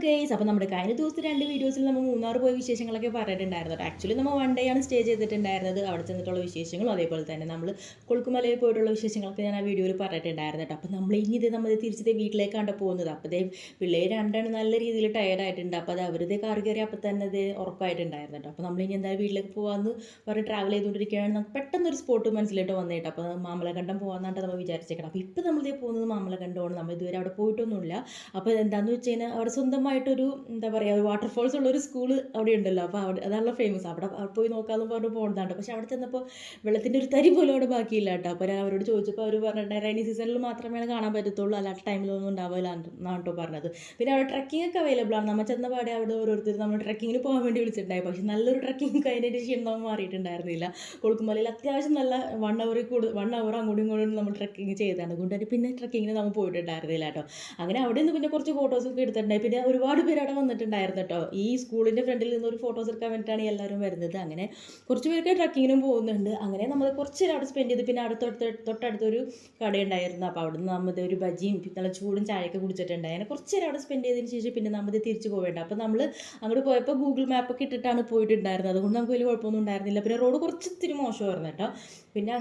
Guys, അപ്പോൾ നമ്മുടെ കഴിഞ്ഞ ദിവസത്തെ 2 വീഡിയോസിൽ നമ്മൾ മൂന്നാർ പോയ വിശേഷങ്ങളൊക്കെ പറഞ്ഞിട്ടുണ്ടായിരുന്നു. ആക്ച്വലി നമ്മൾ 1 ഡേ ആണ് സ്റ്റേ ചെയ്തിട്ടുണ്ടായിരുന്നത്. അവിടെ ചെന്നിട്ടുള്ള വിശേഷങ്ങളും അതേപോലെ തന്നെ നമ്മൾ കൊളുക്കുമലയിൽ പോയിട്ടുള്ള വിശേഷങ്ങളൊക്കെ ഞാൻ ആ വീഡിയോയിൽ പറഞ്ഞിട്ടുണ്ടായിരുന്നു കേട്ടോ. അപ്പോൾ നമ്മൾ നമ്മൾ തിരിച്ചത് വീട്ടിലേക്കാണ് പോകുന്നത്. അപ്പോൾ പിള്ളേർ രണ്ടാണ് നല്ല രീതിയിൽ ടയർഡായിട്ടുണ്ട്. അപ്പോൾ അത് അവരുടെ കാർ കയറി അപ്പോൾ തന്നെ അത് ഉറപ്പായിട്ടുണ്ടായിരുന്നു കേട്ടോ. അപ്പോൾ നമ്മളിനി എന്തായാലും വീട്ടിലേക്ക് പോകാമെന്ന് പറഞ്ഞ് ട്രാവൽ ചെയ്തുകൊണ്ടിരിക്കുകയാണ്. നമുക്ക് പെട്ടെന്നൊരു സ്പോട്ട് മനസ്സിലോട്ട് വന്നിട്ട് അപ്പോൾ മാമലകണ്ടം പോകാമെന്നാണ് നമ്മൾ വിചാരിച്ചേക്കണം. അപ്പോൾ ഇപ്പോൾ നമ്മൾ പോകുന്നത് മാമലകണ്ടമാണ്. നമ്മൾ ഇതുവരെ അവിടെ പോയിട്ടൊന്നുമില്ല. അപ്പോൾ എന്താണെന്ന് വെച്ച് കഴിഞ്ഞാൽ അവിടെ സ്വന്തമായിട്ടൊരു എന്താ പറയുക, ഒരു വാട്ടർഫോൾസ് ഉള്ളൊരു സ്കൂൾ അവിടെ ഉണ്ടല്ലോ. അപ്പോൾ അവിടെ അതാണല്ലോ ഫേമസ്. അവിടെ പോയി നോക്കാമെന്ന് പറഞ്ഞ് പോകുന്നതാണ്. പക്ഷേ അവിടെ ചെന്നപ്പോൾ വെള്ളത്തിൻ്റെ ഒരു തരി പോലും അവിടെ ബാക്കിയില്ല കേട്ടോ. അപ്പോൾ ഞാൻ അവരോട് ചോദിച്ചപ്പോൾ അവർ പറഞ്ഞിട്ട് റൈനി സീസണിൽ മാത്രമേ കാണാൻ പറ്റത്തുള്ളൂ, അല്ലാത്ത ടൈമിലൊന്നും ഉണ്ടാവില്ല എന്നാണ് കേട്ടോ പറഞ്ഞത്. പിന്നെ അവിടെ ട്രക്കിംഗ് ഒക്കെ അവൈലബിൾ ആണ്. നമ്മൾ ചെന്ന പാടെ അവിടെ ഓരോരുത്തർ നമ്മൾ ട്രക്കിങ്ങിന് പോകാൻ വേണ്ടി വിളിച്ചിട്ടുണ്ടായി. പക്ഷേ നല്ലൊരു ട്രക്കിംഗ് കഴിഞ്ഞതിന് ക്ഷീണം മാറിയിട്ടുണ്ടായിരുന്നില്ല. കൊളുക്കുമലയിൽ അത്യാവശ്യം നല്ല 1 അവർ അങ്ങോട്ടും ഇങ്ങോട്ടും നമ്മൾ ട്രക്കിങ് ചെയ്തതാണ്. അതുകൊണ്ട് തന്നെ പിന്നെ ട്രക്കിങ്ങിന് നമ്മൾ പോയിട്ടുണ്ടായിരുന്നില്ല കേട്ടോ. അങ്ങനെ അവിടെ നിന്ന് പിന്നെ കുറച്ച് ഫോട്ടോസൊക്കെ എടുത്തിട്ടുണ്ടായി. പിന്നെ ഒരുപാട് പേര് അവിടെ വന്നിട്ടുണ്ടായിരുന്നു കേട്ടോ. ഈ സ്കൂളിൻ്റെ ഫ്രണ്ടിൽ നിന്ന് ഒരു ഫോട്ടോസ് എടുക്കാൻ വേണ്ടിയിട്ടാണ് എല്ലാവരും വരുന്നത്. അങ്ങനെ കുറച്ച് പേർക്ക് ട്രക്കിങ്ങിനും പോകുന്നുണ്ട്. അങ്ങനെ നമ്മൾ കുറച്ച് നേരം അവിടെ സ്പെൻഡ് ചെയ്ത് പിന്നെ അവിടെ തൊട്ടടുത്തൊരു കടയുണ്ടായിരുന്നു. അപ്പോൾ അവിടെ നിന്ന് നമ്മൾ ഒരു ബജിയും നല്ല ചൂടും ചായയൊക്കെ കുടിച്ചിട്ടുണ്ടായി. അങ്ങനെ കുറച്ച് നേരം അവിടെ സ്പെൻഡ് ചെയ്തതിന് ശേഷം പിന്നെ നമ്മൾ തിരിച്ച് പോവേണ്ട. അപ്പോൾ നമ്മൾ അങ്ങോട്ട് പോയപ്പോൾ ഗൂഗിൾ മാപ്പൊക്കെ ഇട്ടിട്ടാണ് പോയിട്ടുണ്ടായിരുന്നത്. അതുകൊണ്ട് നമുക്ക് വലിയ കുഴപ്പമൊന്നും ഉണ്ടായിരുന്നില്ല. പിന്നെ റോഡ് കുറച്ച് ഇത്തിരി മോശമായിരുന്നു കേട്ടോ. പിന്നെ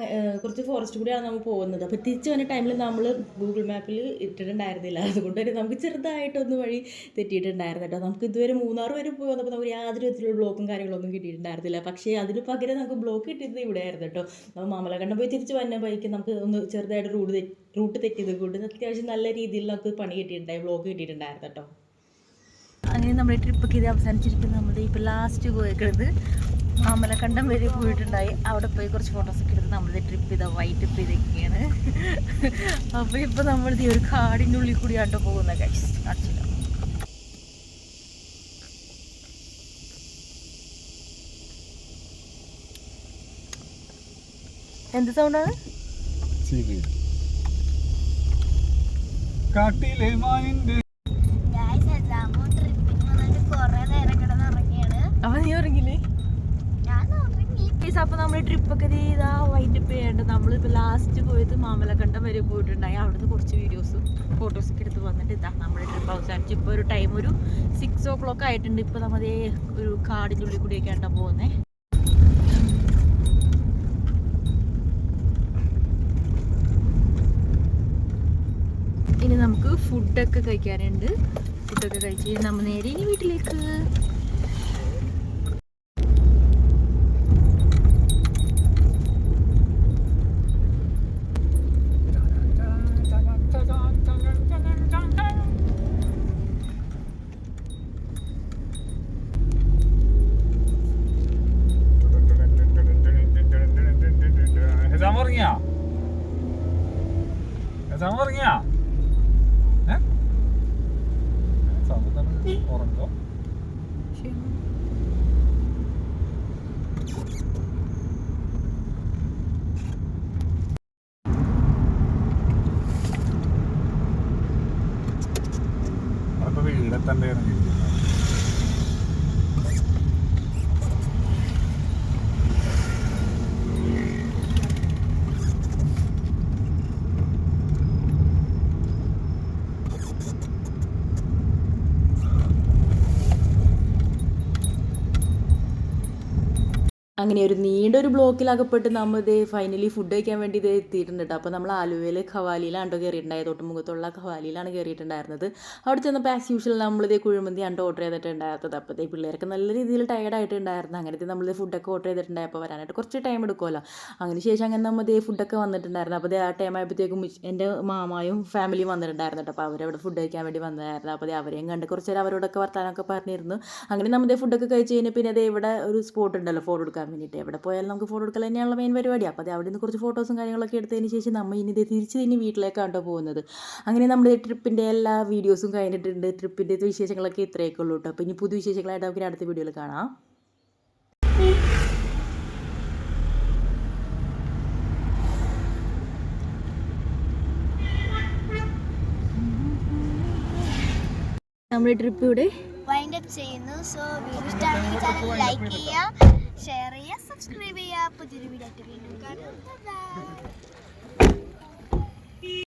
കുറച്ച് ഫോറസ്റ്റ് കൂടിയാണ് നമ്മൾ പോകുന്നത്. അപ്പോൾ തിരിച്ച് വന്ന ടൈമിൽ നമ്മൾ ഗൂഗിൾ മാപ്പിൽ ഇട്ടിട്ടുണ്ടായിരുന്നില്ല. അതുകൊണ്ട് തന്നെ നമുക്ക് ചെറുതായിട്ടൊന്ന് വഴി തെറ്റിയിട്ടുണ്ടായിരുന്നു കേട്ടോ. നമുക്ക് ഇതുവരെ മൂന്നാർ വരെ പോയി വന്നപ്പോൾ നമുക്ക് യാതൊരു വിധത്തിലുള്ള ബ്ലോക്കും കാര്യങ്ങളൊന്നും കിട്ടിയിട്ടുണ്ടായിരുന്നില്ല. പക്ഷേ അതിന് പകരം നമുക്ക് ബ്ലോക്ക് കിട്ടിയത് ഇവിടെ ആയിരുന്നു കേട്ടോ. നമ്മൾ മാമലകണ്ടം പോയി തിരിച്ച് വന്ന ബൈക്ക് നമുക്ക് ഒന്ന് ചെറുതായിട്ട് റൂട്ട് തെറ്റിയത് കൊണ്ട് അത്യാവശ്യം നല്ല രീതിയിൽ നമുക്ക് പണി കിട്ടിയിട്ടുണ്ടായി, ബ്ലോക്ക് കിട്ടിയിട്ടുണ്ടായിരുന്നു കേട്ടോ. അങ്ങനെ നമ്മുടെ ട്രിപ്പൊക്കെ ഇത് അവസാനിച്ചിരിക്കുന്നത്. നമ്മുടെ ഇപ്പോൾ ലാസ്റ്റ് പോയേക്കുന്നത് മാമലക്കണ്ടം വരെ പോയിട്ടുണ്ടായി. അവിടെ പോയി കുറച്ച് ഫോട്ടോസൊക്കെ എടുത്ത് നമ്മളുടെ ട്രിപ്പ് ഇതാ വൈറ്റ് ട്രിപ്പ് ഇതൊക്കെയാണ്. അപ്പോൾ ഇപ്പോൾ നമ്മളിത് ഒരു കാടിൻ്റെ ഉള്ളിൽ കൂടിയാട്ടോ പോകുന്നത്. കാണിച്ചില്ല. എന്ത് സൗണ്ടാണ്? കാട്ടിലെ മാനിന്റെ അപ്പൊ നീ ഉറങ്ങില്ലേ? അപ്പോൾ നമ്മൾ ട്രിപ്പൊക്കെ ഇതാ വൈൻഡ് അപ്പ് ചെയ്യേണ്ട. നമ്മളിപ്പോൾ ലാസ്റ്റ് പോയത് മാമലക്കണ്ടം വരെ പോയിട്ടുണ്ടായി. അവിടുന്ന് കുറച്ച് വീഡിയോസും ഫോട്ടോസൊക്കെ എടുത്ത് വന്നിട്ട് ഇതാ നമ്മുടെ ട്രിപ്പ് അവസാനിച്ച് ഇപ്പോൾ ഒരു ടൈം ഒരു 6 o'clock ആയിട്ടുണ്ട്. ഇപ്പോൾ നമ്മൾ ഒരു കാടിൻ്റെ ഉള്ളിൽ കൂടിയൊക്കെയാണ് പോകുന്നത്. ഇനി നമുക്ക് ഫുഡൊക്കെ കഴിക്കാനുണ്ട്. ഫുഡൊക്കെ കഴിച്ച് നമ്മൾ നേരെ ഇനി വീട്ടിലേക്ക്. വീടെത്തണ്ടേ അങ്ങനെ ഒരു നീണ്ടൊരു ബ്ലോക്കിലകപ്പെട്ട് നമ്മൾ ഫൈനലി ഫുഡ് കഴിക്കാൻ വേണ്ടി എത്തിയിട്ടുണ്ട് കേട്ടോ. അപ്പോൾ നമ്മൾ ആലുവയിൽ ഖവാലിയിലാണ് കയറിയിട്ടുണ്ടായത്. തൊട്ടുമുഖത്തുള്ള ഖവാലിയിലാണ് കയറിയിട്ടുണ്ടായിരുന്നത്. അവിടെ ചെന്നപ്പോൾ ആസ് യൂഷ്വൽ നമ്മളിതേ കുഴിമന്തി ഓർഡർ ചെയ്തിട്ടുണ്ടായിരുന്നത്. അപ്പോൾ പിള്ളേരൊക്കെ നല്ല രീതിയിൽ ടയർഡായിട്ടുണ്ടായിരുന്നു. അങ്ങനത്തെ നമ്മൾ ഫുഡൊക്കെ ഓർഡർ ചെയ്തിട്ടുണ്ടായി. അപ്പോൾ വരാനായിട്ട് കുറച്ച് ടൈം എടുക്കുമല്ലോ. അതിന് ശേഷം അങ്ങനെ നമ്മൾ ഫുഡൊക്കെ വന്നിട്ടുണ്ടായിരുന്നു. അപ്പോൾ ആ ടൈം ആയപ്പോഴത്തേക്കും എൻ്റെ മാമായും ഫാമിലിയും വന്നിട്ടുണ്ടായിരുന്നു കേട്ടോ. അപ്പോൾ അവരവിടെ ഫുഡ് കഴിക്കാൻ വേണ്ടി വന്നതായിരുന്നു. അപ്പോൾ അവരെയും കണ്ട് കുറച്ച് നേരം അവരോടൊക്കെ വർത്താനമൊക്കെ പറഞ്ഞിരുന്നു. അങ്ങനെ നമ്മൾ ഫുഡൊക്കെ കഴിച്ച് കഴിഞ്ഞാൽ പിന്നെ ഇവിടെ ഒരു സ്പോട്ട് ഉണ്ടല്ലോ ഫോട്ടോ എടുക്കാൻ വേണ്ടിയിട്ട്. എവിടെ പോയാലും നമുക്ക് ഫോട്ടോ എടുക്കൽ തന്നെയാണല്ലോ മെയിൻ പരിപാടി. അപ്പോൾ അവിടെ നിന്ന് കുറച്ച് ഫോട്ടോസും കാര്യങ്ങളൊക്കെ എടുത്തതിന് ശേഷം നമ്മൾ തിരിച്ച് വീട്ടിലേക്കാണ് പോകുന്നത്. അങ്ങനെ നമ്മുടെ ട്രിപ്പിൻ്റെ എല്ലാ വീഡിയോസും കഴിഞ്ഞിട്ടുണ്ട്. ട്രിപ്പിൻ്റെ വിശേഷങ്ങളൊക്കെ ഇത്രയൊക്കെ ഉള്ളൂ കേട്ടോ. അപ്പോൾ ഇനി പുതിയ വിശേഷങ്ങളായിട്ട് നമുക്ക് അടുത്ത വീഡിയോയിൽ കാണാം. നമ്മുടെ ട്രിപ്പ് ഇവിടെ വൈൻഡ് അപ്പ് ചെയ്യുന്നു. സോ വീഡിയോ ഇഷ്ടമാണെങ്കിൽ ചാനൽ ലൈക്ക് ചെയ്യുക, ഷെയർ ചെയ്യുക, സബ്സ്ക്രൈബ് ചെയ്യുക. പുതിയൊരു വീഡിയോ ആയിട്ട് വീണ്ടും കാണാം.